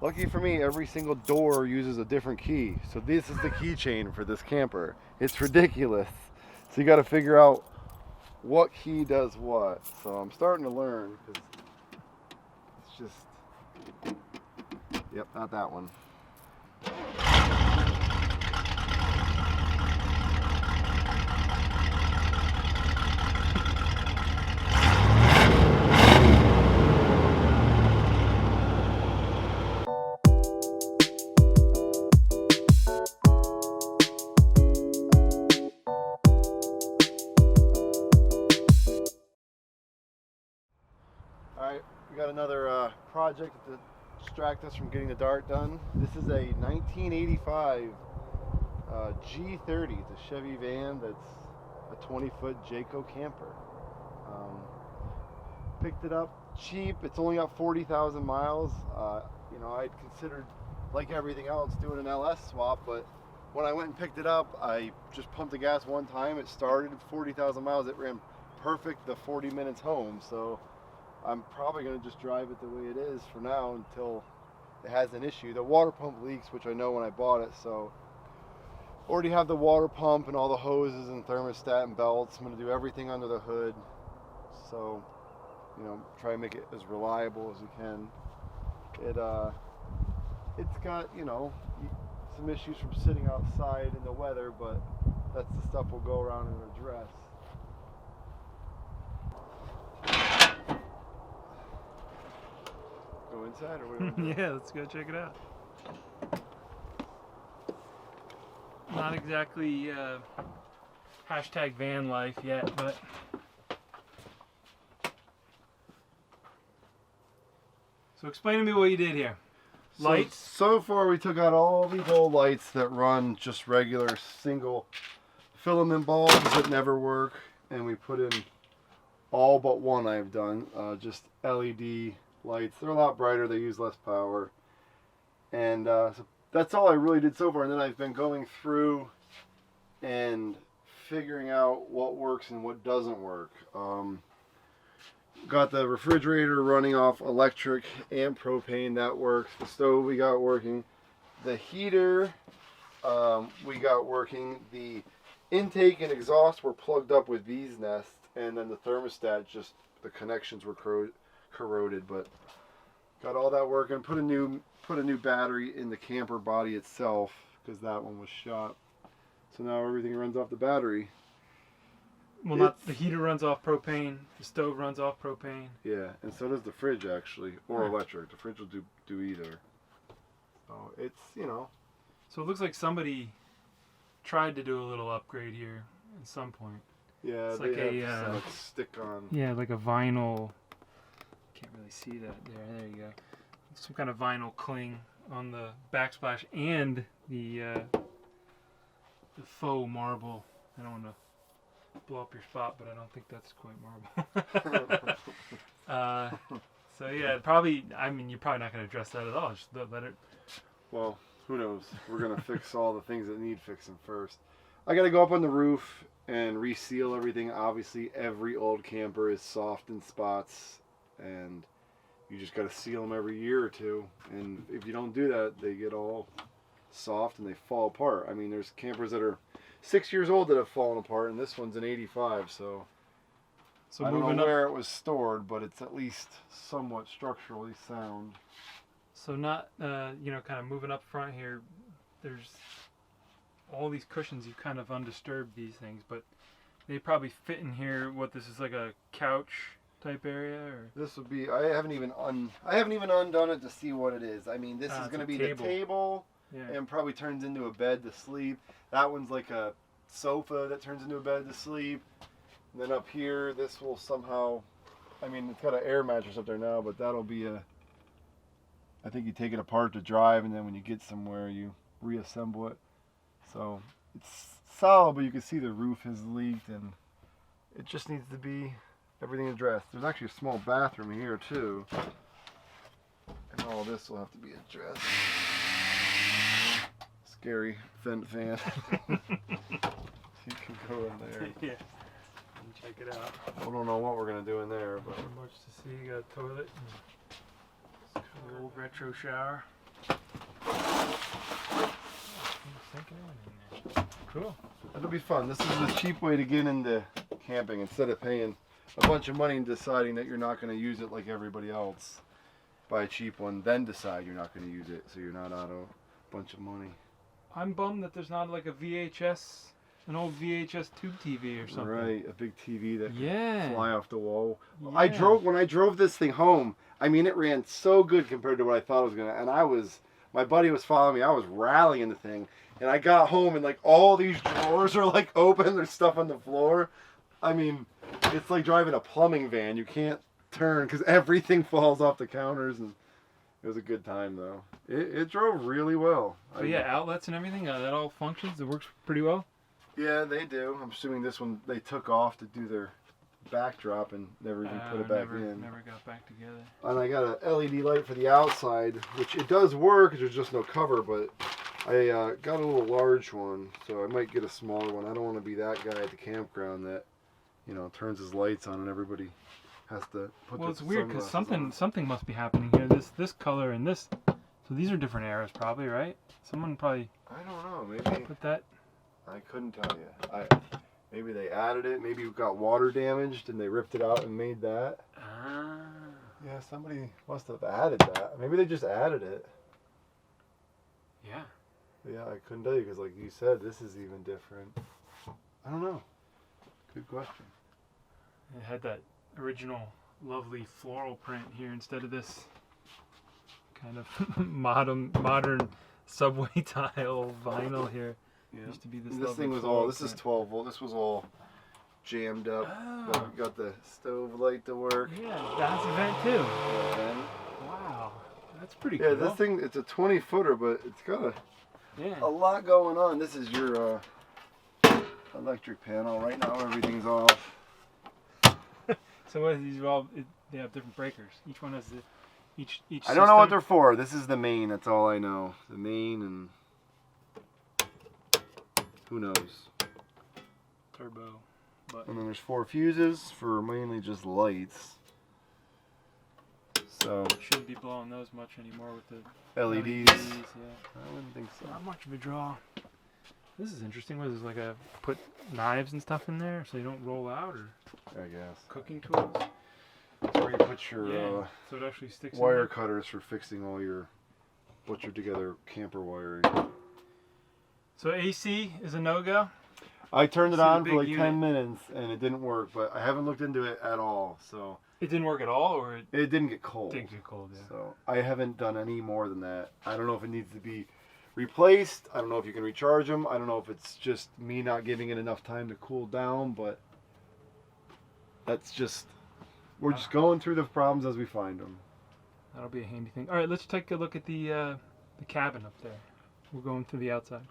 Lucky for me, every single door uses a different key. So this is the keychain for this camper. It's ridiculous. So you got to figure out what key does what. So I'm starting to learn because it's just, yep, not that one. Alright, we got another project to distract us from getting the dart done. This is a 1985 G30. It's a Chevy van that's a 20-foot Jayco camper. Picked it up cheap. It's only got 40,000 miles. You know, I'd considered, like everything else, doing an LS swap, but when I went and picked it up, I just pumped the gas one time. It started at 40,000 miles. It ran perfect the 40 minutes home, so I'm probably going to just drive it the way it is for now until it has an issue. The water pump leaks, which I know when I bought it, so already have the water pump and all the hoses and thermostat and belts. I'm going to do everything under the hood, so you know, try and make it as reliable as we can. It's got, you know, some issues from sitting outside in the weather, but that's the stuff we'll go around and address. Go inside or what? Yeah, let's go check it out. Not exactly hashtag van life yet, but so explain to me what you did here. Lights? So far we took out all these old lights that run just regular single filament bulbs that never work, and we put in all but one I've done, just LED lights. They're a lot brighter, they use less power, and so that's all I really did so far. And then I've been going through and figuring out what works and what doesn't work. Got the refrigerator running off electric and propane, that works. The stove we got working. The heater we got working. The intake and exhaust were plugged up with bees nests, and then the thermostat, just the connections were corroded, but got all that working. Put a new battery in the camper body itself because that one was shot. So now everything runs off the battery. Well, not the heater runs off propane. The stove runs off propane. Yeah, and so does the fridge actually, or electric. The fridge will do either. So it's, you know. So it looks like somebody tried to do a little upgrade here at some point. Yeah, it's they like have some stick-on. Yeah, like a vinyl. Can't really see that there. There you go. Some kind of vinyl cling on the backsplash and the faux marble. I don't want to blow up your spot, but I don't think that's quite marble. So yeah, probably. I mean, you're probably not going to address that at all. Just let it. Well, who knows? We're gonna fix all the things that need fixing first. I got to go up on the roof and reseal everything. Obviously, every old camper is soft in spots, and you just got to seal them every year or two. And if you don't do that, they get all soft and they fall apart. I mean, there's campers that are 6 years old that have fallen apart, and this one's an 85, so I don't know where it was stored, but it's at least somewhat structurally sound. So not, you know, kind of moving up front here, there's all these cushions. You've kind of undisturbed these things, but they probably fit in here. What, this is like a couch type area, or this would be, I haven't even undone it to see what it is. I mean, this is going to be the table. Yeah. And probably turns into a bed to sleep. That one's like a sofa that turns into a bed to sleep. And then up here, this will somehow, I mean, it's got an air mattress up there now, but that'll be I think you take it apart to drive, and then when you get somewhere, you reassemble it. So it's solid, but you can see the roof has leaked, and it just needs to be everything addressed. There's actually a small bathroom here too, and all this will have to be addressed. Scary vent fan. You can go in there. Yeah. Check it out. I don't know what we're gonna do in there, but not much to see. You got a toilet and a little retro shower. Cool. It'll be fun. This is the cheap way to get into camping instead of paying a bunch of money and deciding that you're not going to use it like everybody else. Buy a cheap one, then decide you're not going to use it, so you're not out a bunch of money. I'm bummed that there's not like a VHS, an old VHS tube TV or something. Right, a big TV that can fly off the wall. Yeah. When I drove this thing home, I mean, it ran so good compared to what I thought it was going to, and my buddy was following me, I was rallying the thing, and I got home and like all these drawers are like open, there's stuff on the floor. I mean, it's like driving a plumbing van. You can't turn because everything falls off the counters, and it was a good time though. It drove really well. But yeah, outlets and everything, that all functions. It works pretty well. Yeah, they do. I'm assuming this one they took off to do their backdrop and never even put it back in. Never got back together. And I got a LED light for the outside, which it does work. There's just no cover, but I got a little large one, so I might get a smaller one. I don't want to be that guy at the campground that, you know, turns his lights on and everybody has to put. Well, it's weird because something must be happening here. This color and this. So these are different eras, probably, right? Someone probably. I don't know. Maybe put that. I couldn't tell you. Maybe they added it. Maybe it got water damaged and they ripped it out and made that. Ah. Yeah, somebody must have added that. Maybe they just added it. Yeah. Yeah, I couldn't tell you because, like you said, this is even different. I don't know. Good question. It had that original lovely floral print here instead of this kind of modern subway tile vinyl here. Yeah. Used to be this. This thing was all. This is 12 volt. This was all jammed up. Oh. But we got the stove light to work. Yeah, that's a vent too. Yeah, Wow, that's pretty cool. yeah, this thing, it's a 20 footer, but it's got a lot going on. This is your electric panel. Right now everything's off. So what, these are all? They have different breakers. Each one has each. I don't know what they're for. This is the main. That's all I know. The main and who knows. Turbo. Button. And then there's 4 fuses for mainly just lights. So shouldn't be blowing those much anymore with the LEDs. Yeah. I wouldn't think so. Not much of a draw. This is interesting. What is this, like put knives and stuff in there so you don't roll out, or I guess. cooking tools? That's where you put your so it actually sticks wire in cutters for fixing all your butchered together camper wiring. So AC is a no-go? I turned it on for like unit. 10 minutes and it didn't work, but I haven't looked into it at all. So It didn't work at all, or it didn't get cold. did get cold, yeah. So I haven't done any more than that. I don't know if it needs to be replaced. I don't know if you can recharge them. I don't know if it's just me not giving it enough time to cool down, but that's just, we're just going through the problems as we find them. That'll be a handy thing. All right, let's take a look at the cabin up there. We're going through the outside.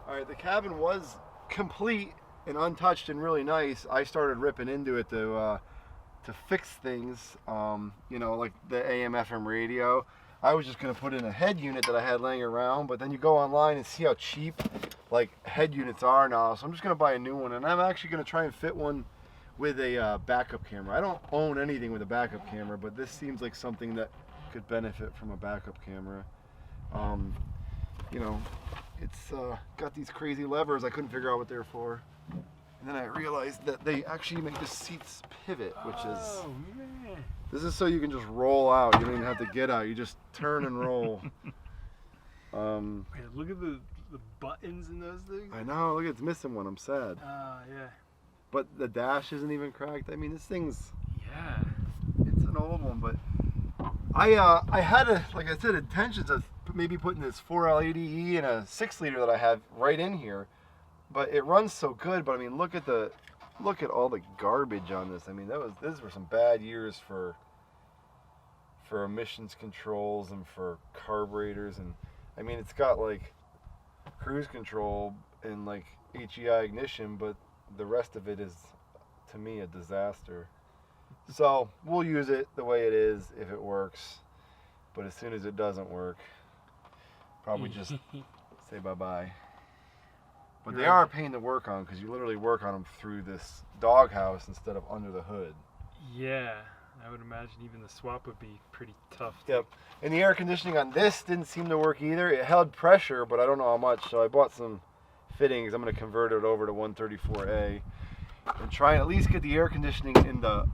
All right, the cabin was complete and untouched and really nice. I started ripping into it to fix things, you know, like the AM/FM radio. I was just gonna put in a head unit that I had laying around, but then you go online and see how cheap like head units are now. So I'm just gonna buy a new one, and I'm actually gonna try and fit one with a backup camera. I don't own anything with a backup camera, but this seems like something that could benefit from a backup camera. You know, it's got these crazy levers. I couldn't figure out what they're for. And then I realized that they actually make the seats pivot, which is... man. This is so you can just roll out. You don't even have to get out. You just turn and roll. Man, look at the buttons in those things. I know. Look, it's missing one. I'm sad. Yeah. But the dash isn't even cracked. I mean, this thing's... Yeah. It's an old one, but... I had, like I said, intentions of maybe putting this 4L80E and a 6-liter that I have right in here. But it runs so good. But I mean, look at all the garbage on this. I mean, these were some bad years for emissions controls and for carburetors, and I mean, it's got like cruise control and like HEI ignition, but the rest of it is, to me, a disaster. So we'll use it the way it is if it works. But as soon as it doesn't work, probably just say bye-bye. But they are a pain to work on because you literally work on them through this doghouse instead of under the hood. Yeah. I would imagine even the swap would be pretty tough. Yep. And the air conditioning on this didn't seem to work either. It held pressure, but I don't know how much. So I bought some fittings. I'm going to convert it over to 134A and try and at least get the air conditioning in the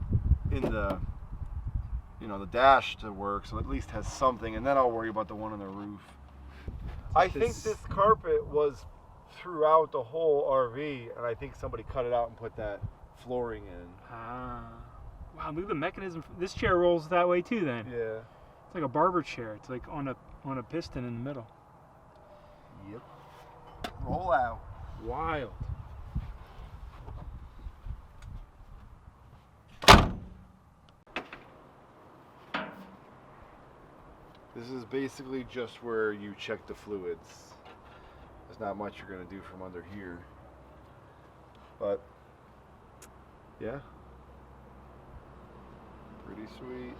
the dash to work, so at least has something, and then I'll worry about the one on the roof. I think this carpet was throughout the whole RV, and I think somebody cut it out and put that flooring in. Ah. Wow, look at the mechanism. This chair rolls that way too then. Yeah. It's like a barber chair. It's like on a piston in the middle. Yep. Roll out. Wild. This is basically just where you check the fluids. There's not much you're going to do from under here. But, yeah. Pretty sweet.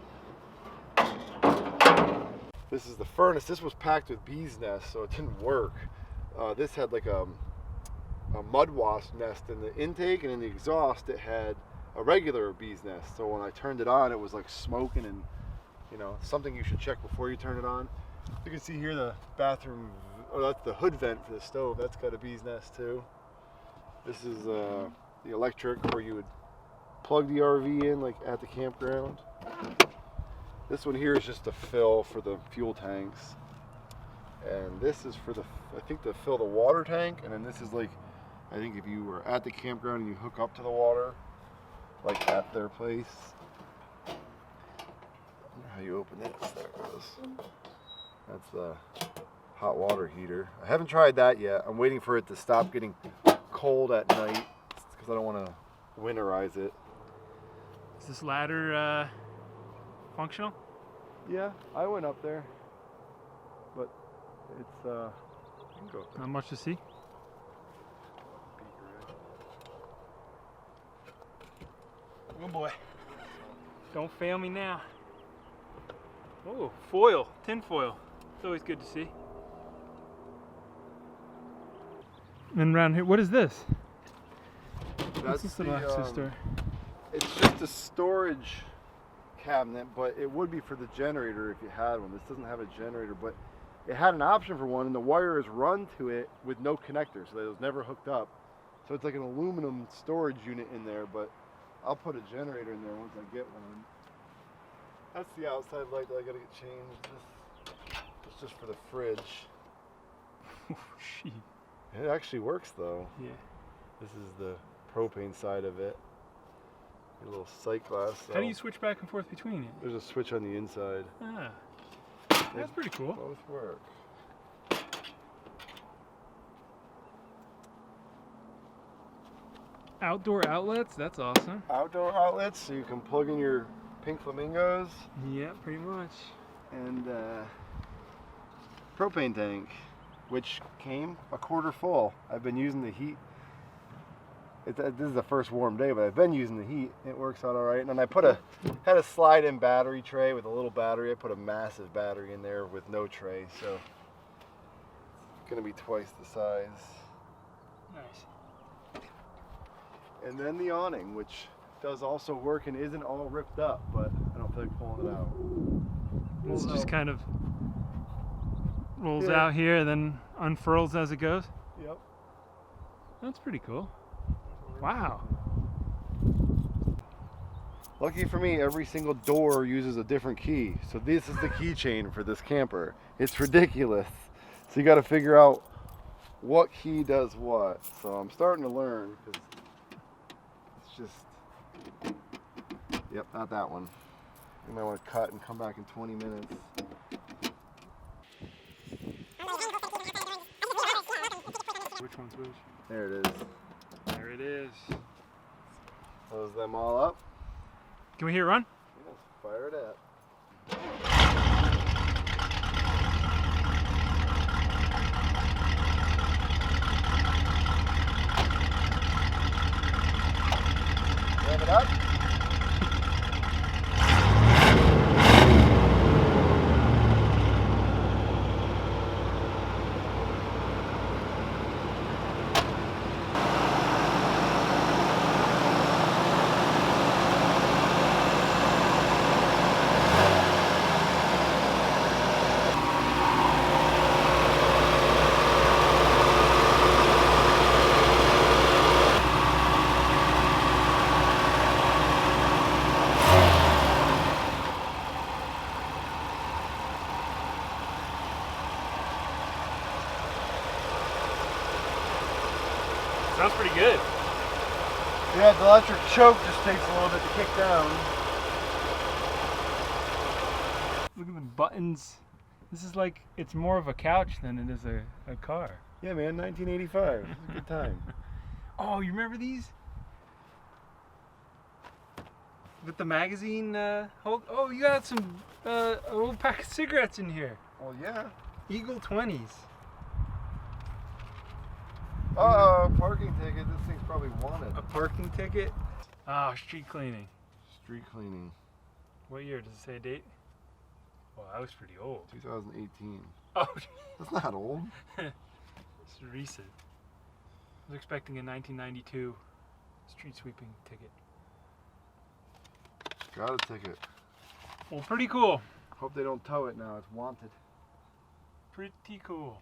This is the furnace. This was packed with bees' nests, so it didn't work. This had like a mud wasp nest in the intake, and in the exhaust it had a regular bees' nest. So when I turned it on, it was like smoking, and something you should check before you turn it on. You can see here the bathroom, that's the hood vent for the stove. That's got a bee's nest too. This is the electric where you would plug the RV in, like at the campground. This one here is just to fill for the fuel tanks. And this is for I think to fill the water tank. And then this is like, I think if you were at the campground and you hook up to the water, like at their place. How you open this? There it goes. That's the hot water heater. I haven't tried that yet. I'm waiting for it to stop getting cold at night because I don't want to winterize it. Is this ladder functional? Yeah, I went up there, but it's you can go up there. Not much to see. Oh boy! Don't fail me now. Oh, foil, tin foil. It's always good to see. And then around here, what is this? That's the box store? It's just a storage cabinet, but it would be for the generator if you had one. This doesn't have a generator, but it had an option for one, and the wire is run to it with no connector, so that it was never hooked up. So it's like an aluminum storage unit in there, but I'll put a generator in there once I get one. That's the outside light that I gotta get changed. It's just for the fridge. Oh, shit. It actually works though. Yeah. This is the propane side of it. A little sight glass. How do you switch back and forth between it? There's a switch on the inside. Ah. That's pretty cool. Both work. Outdoor outlets? That's awesome. Outdoor outlets, so you can plug in your pink flamingos. Yeah, pretty much. And propane tank, which came a quarter full. I've been using the heat. This is the first warm day, but I've been using the heat. It works out all right. And then I had a slide-in battery tray with a little battery. I put a massive battery in there with no tray, so it's gonna be twice the size. Nice. And then the awning, which does also work and isn't all ripped up, but I don't feel like pulling it out. This just kind of rolls out here and then unfurls as it goes? Yep. That's pretty cool. Wow. Lucky for me, every single door uses a different key. So this is the keychain for this camper. It's ridiculous. So you got to figure out what key does what. So I'm starting to learn because it's just, yep, not that one. You might want to cut and come back in 20 minutes. Which one's which? There it is. There it is. Close them all up. Can we hear it run? Yes, fire it up. Rev it up. Sounds pretty good. Yeah, the electric choke just takes a little bit to kick down. Look at the buttons. This is like, it's more of a couch than it is a car. Yeah, man, 1985. It was a good time. Oh, you remember these? With the magazine hold. Oh, you got some a little pack of cigarettes in here. Well, yeah. Eagle 20s. Parking ticket. This thing's probably wanted. A parking ticket? Ah, street cleaning. Street cleaning. What year? Does it say a date? Well, I was pretty old. 2018. Oh. That's not old. It's recent. I was expecting a 1992 street sweeping ticket. Got a ticket. Well, pretty cool. Hope they don't tow it now. It's wanted. Pretty cool.